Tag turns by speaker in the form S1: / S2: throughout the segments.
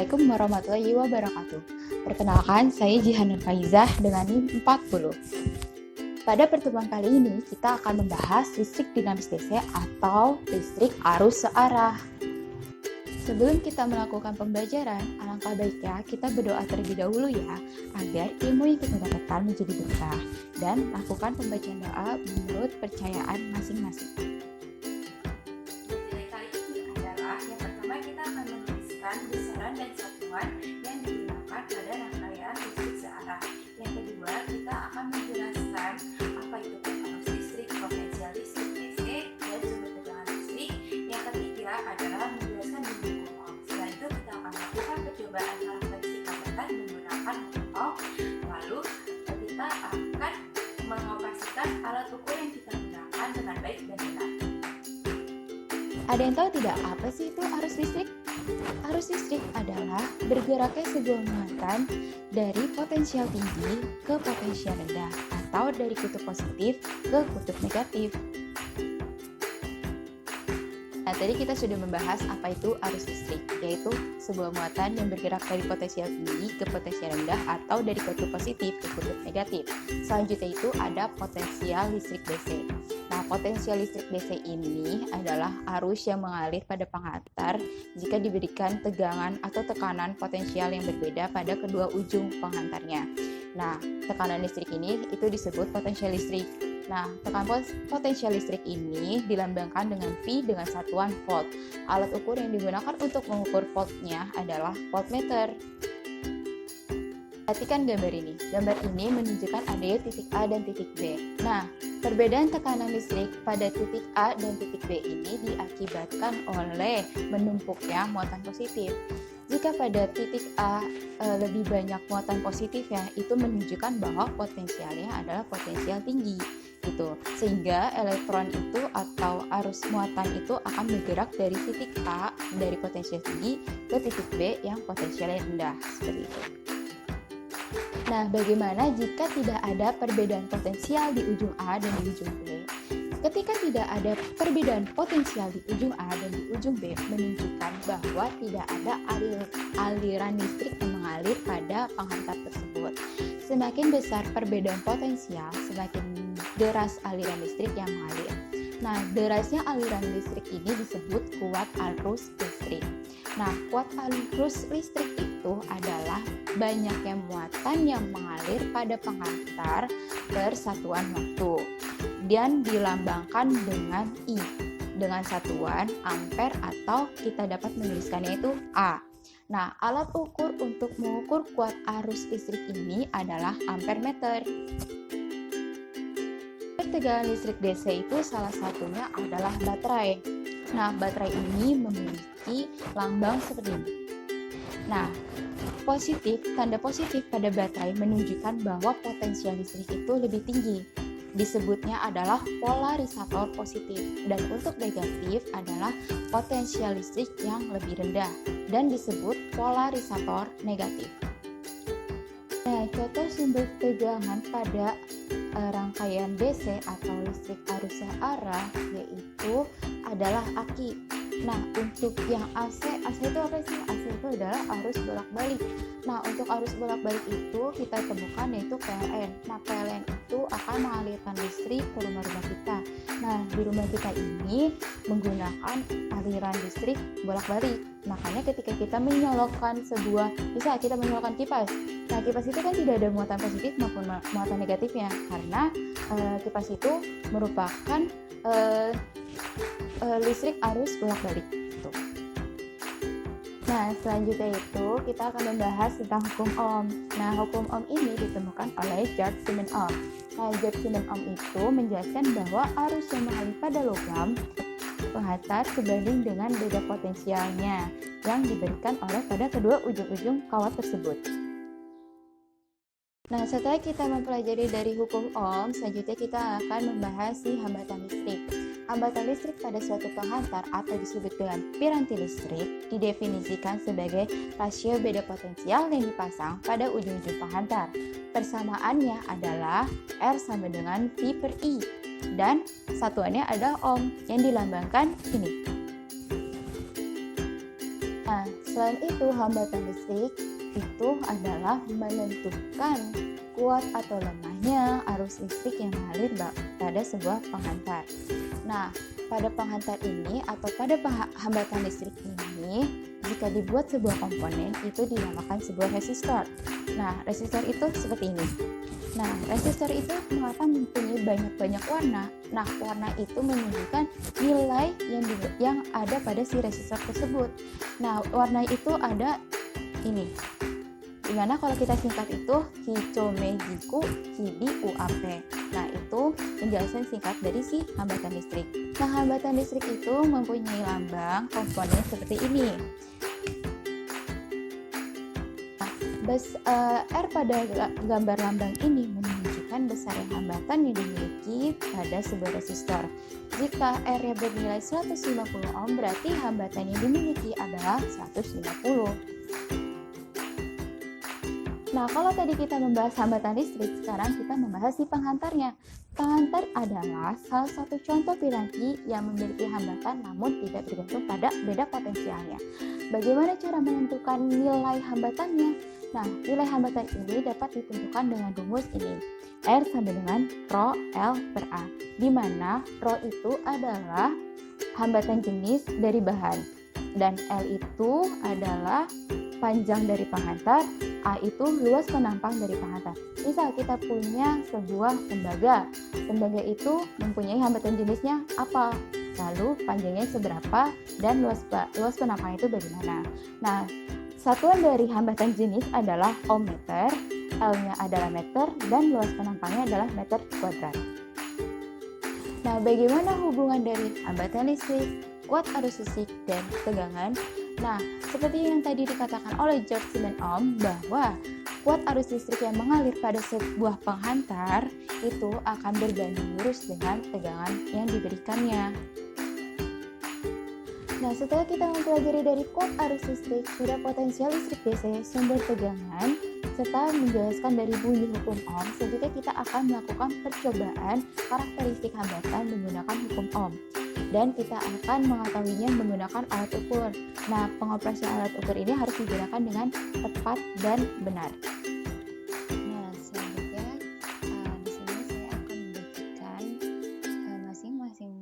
S1: Assalamualaikum warahmatullahi wabarakatuh. Perkenalkan, saya Jihanun Faizah dengan NIM 40. Pada pertemuan kali ini, kita akan membahas listrik dinamis DC atau listrik arus searah. Sebelum kita melakukan pembelajaran, alangkah baiknya kita berdoa terlebih dahulu ya, agar ilmu yang kita dapatkan menjadi berkah, dan lakukan pembacaan doa menurut percayaan masing-masing.
S2: Besaran dan satuan yang digunakan pada rangkaian listrik searah. Yang kedua, kita akan menjelaskan apa itu arus listrik, potensial listrik DC, dan sumber tegangan listrik. Yang ketiga adalah menjelaskan hukum Ohm. Setelah itu kita akan melakukan percobaan karakteristik hambatan menggunakan hukum Ohm. Lalu kita akan mengoperasikan alat ukur yang kita gunakan dengan baik dan benar.
S1: Ada yang tahu tidak apa sih itu arus listrik? Arus listrik adalah bergeraknya sebuah muatan dari potensial tinggi ke potensial rendah atau dari kutub positif ke kutub negatif. Nah, tadi kita sudah membahas apa itu arus listrik, yaitu sebuah muatan yang bergerak dari potensial tinggi ke potensial rendah atau dari kutub positif ke kutub negatif. Selanjutnya itu ada potensial listrik DC. Nah, potensial listrik DC ini adalah arus yang mengalir pada penghantar jika diberikan tegangan atau tekanan potensial yang berbeda pada kedua ujung penghantarnya. Nah, tekanan listrik ini itu disebut potensial listrik. Nah, tekanan potensial listrik ini dilambangkan dengan V dengan satuan volt. Alat ukur yang digunakan untuk mengukur voltnya adalah voltmeter. Perhatikan gambar ini. Gambar ini menunjukkan adanya titik A dan titik B. Nah, perbedaan tekanan listrik pada titik A dan titik B ini diakibatkan oleh menumpuknya muatan positif. Jika pada titik A lebih banyak muatan positifnya, itu menunjukkan bahwa potensialnya adalah potensial tinggi. Gitu. Sehingga elektron itu atau arus muatan itu akan bergerak dari titik A dari potensial tinggi ke titik B yang potensialnya rendah. Seperti itu. Nah, bagaimana jika tidak ada perbedaan potensial di ujung A dan di ujung B? Ketika tidak ada perbedaan potensial di ujung A dan di ujung B, menunjukkan bahwa tidak ada aliran listrik yang mengalir pada penghantar tersebut. Semakin besar perbedaan potensial, semakin deras aliran listrik yang mengalir. Nah, derasnya aliran listrik ini disebut kuat arus listrik. Nah, kuat arus listrik itu adalah banyaknya muatan yang mengalir pada penghantar persatuan waktu dan dilambangkan dengan I dengan satuan ampere atau kita dapat menuliskannya itu A. Nah, alat ukur untuk mengukur kuat arus listrik ini adalah ampere meter. Tegangan listrik DC itu salah satunya adalah baterai. Nah, baterai ini memiliki lambang seperti ini. Nah, tanda positif pada baterai menunjukkan bahwa potensial listrik itu lebih tinggi. Disebutnya adalah polarisator positif, dan untuk negatif adalah potensial listrik yang lebih rendah dan disebut polarisator negatif. Nah, contoh sumber tegangan pada rangkaian DC atau listrik arus searah yaitu adalah aki. Nah, untuk yang AC itu apa sih? AC itu adalah arus bolak-balik. Nah, untuk arus bolak-balik itu kita temukan yaitu PLN. Nah, PLN itu akan mengalirkan listrik ke rumah-rumah kita. Nah, di rumah kita ini menggunakan aliran listrik bolak-balik. Makanya ketika kita menyolokkan bisa kita menyolokkan kipas. Nah, kipas itu kan tidak ada muatan positif maupun muatan negatifnya, karena kipas itu merupakan listrik arus bolak-balik. Gitu. Nah, selanjutnya itu kita akan membahas tentang hukum Ohm. Nah, hukum Ohm ini ditemukan oleh George-Siemens Ohm. Nah, George-Siemens Ohm itu menjelaskan bahwa arus yang mengalir pada logam penghantar sebanding dengan beda potensialnya yang diberikan oleh pada kedua ujung-ujung kawat tersebut. Nah, setelah kita mempelajari dari hukum Ohm, selanjutnya kita akan membahas hambatan listrik. Hambatan listrik pada suatu penghantar atau disebut dengan piranti listrik didefinisikan sebagai rasio beda potensial yang dipasang pada ujung-ujung penghantar. Persamaannya adalah R sama dengan V per I dan satuannya adalah Ohm yang dilambangkan ini. Nah, Selain itu, hambatan listrik itu adalah menentukan kuat atau lemahnya arus listrik yang mengalir pada sebuah penghantar. Nah, pada penghantar ini atau pada hambatan listrik ini, jika dibuat sebuah komponen itu dinamakan sebuah resistor. Nah, resistor itu seperti ini. Nah, resistor itu mengapa mempunyai banyak warna? Nah, warna itu menunjukkan nilai yang ada pada si resistor tersebut. Nah, warna itu ada ini. Dimana kalau kita singkat itu Hichomejiku Hibi UAP. Nah, itu penjelasan singkat dari si hambatan listrik. Nah, hambatan listrik itu mempunyai lambang komponen seperti ini. R pada gambar lambang ini menunjukkan besarnya hambatan yang dimiliki pada sebuah resistor. Jika R-nya bernilai 150 ohm, berarti hambatan yang dimiliki adalah 150. Nah, kalau tadi kita membahas hambatan listrik, sekarang kita membahas si penghantarnya. Penghantar adalah salah satu contoh piranti yang memiliki hambatan namun tidak bergantung pada beda potensialnya. Bagaimana cara menentukan nilai hambatannya? Nah, nilai hambatan ini dapat ditentukan dengan rumus ini. R sama dengan Rho L per A, di mana Rho itu adalah hambatan jenis dari bahan, dan L itu adalah panjang dari penghantar, A itu luas penampang dari penghantar. Misal kita punya sebuah tembaga itu mempunyai hambatan jenisnya apa, lalu panjangnya seberapa, dan luas penampang itu bagaimana. Nah, satuan dari hambatan jenis adalah ohmmeter, L-nya adalah meter, dan luas penampangnya adalah meter kuadrat. Nah, bagaimana hubungan dari hambatan listrik, kuat arus listrik, dan tegangan? Nah, seperti yang tadi dikatakan oleh George Siemens Ohm bahwa kuat arus listrik yang mengalir pada sebuah penghantar itu akan berbanding lurus dengan tegangan yang diberikannya. Nah, setelah kita mempelajari dari kuat arus listrik, pada potensial listrik DC, sumber tegangan, serta menjelaskan dari bunyi hukum Ohm, selanjutnya kita akan melakukan percobaan karakteristik hambatan menggunakan hukum Ohm. Dan kita akan mengetahuinya menggunakan alat ukur. Nah, pengoperasian alat ukur ini harus digunakan dengan tepat dan benar. Nah, selanjutnya di sini saya akan membagikan masing-masing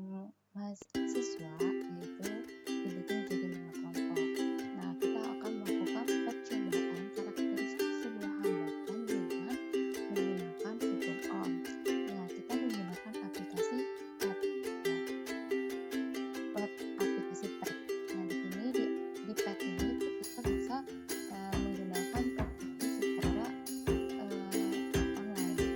S1: siswa yaitu dibagi menjadi 5 kelompok. Nah, kita akan melakukan percobaan karakteristik sebuah hambatan dengan menggunakan hukum Ohm. Nah, kita menggunakan aplikasi aplikasi PET. Nah, di sini di PET ini kita bisa menggunakan praktiknya secara online.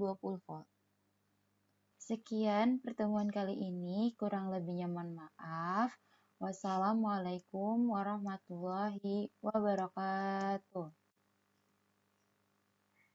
S1: 20 volt. Sekian pertemuan kali ini, kurang lebihnya mohon maaf. Wassalamualaikum warahmatullahi wabarakatuh.